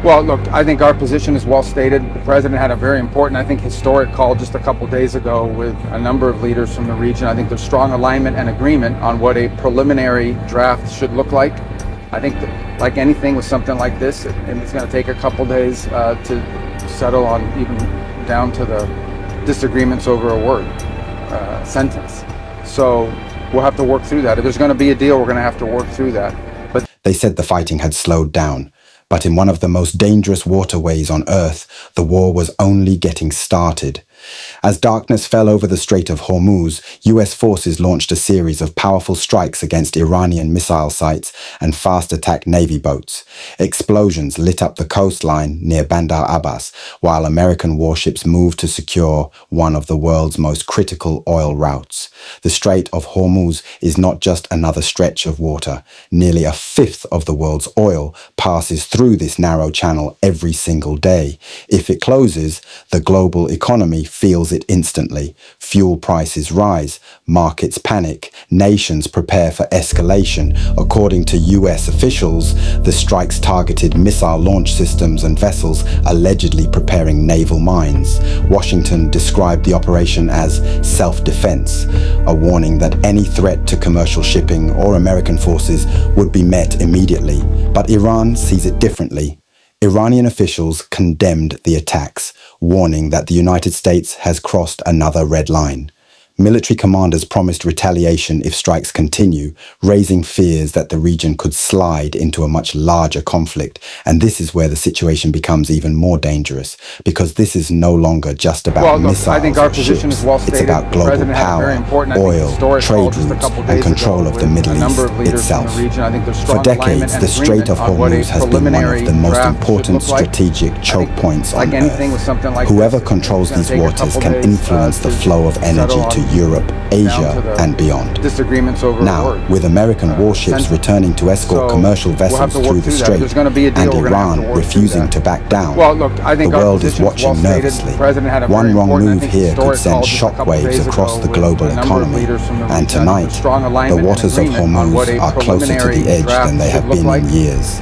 Well, look, I think our position is well stated. The president had a very important, I think, historic call just a couple days ago with a number of leaders from the region. I think there's strong alignment and agreement on what a preliminary draft should look like. I think that, like anything with something like this, it's going to take a couple days to settle on, even down to the disagreements over a word, sentence. So we'll have to work through that. If there's going to be a deal, we're going to have to work through that. But they said the fighting had slowed down. But in one of the most dangerous waterways on Earth, the war was only getting started. As darkness fell over the Strait of Hormuz, US forces launched a series of powerful strikes against Iranian missile sites and fast-attack Navy boats. Explosions lit up the coastline near Bandar Abbas, while American warships moved to secure one of the world's most critical oil routes. The Strait of Hormuz is not just another stretch of water. Nearly a fifth of the world's oil passes through this narrow channel every single day. If it closes, the global economy feels it instantly. Fuel prices rise, markets panic, nations prepare for escalation. According to US officials, the strikes targeted missile launch systems and vessels allegedly preparing naval mines. Washington described the operation as self-defense, a warning that any threat to commercial shipping or American forces would be met immediately. But Iran sees it differently. Iranian officials condemned the attacks, warning that the United States has crossed another red line. Military commanders promised retaliation if strikes continue, raising fears that the region could slide into a much larger conflict. And this is where the situation becomes even more dangerous, because this is no longer just about missiles I think our or position ships. is well stated. It's about global power, oil, trade routes, and control of the Middle East itself. For decades, the Strait of Hormuz has been one of the most important strategic choke points on Earth. Whoever controls these waters can influence the flow of energy to Europe, Asia, and beyond. Now, with American warships returning to escort commercial vessels through the strait and Iran refusing to back down, the world is watching nervously. One wrong move here could send shockwaves across the global economy, and tonight, the waters of Hormuz are closer to the edge than they have been in years.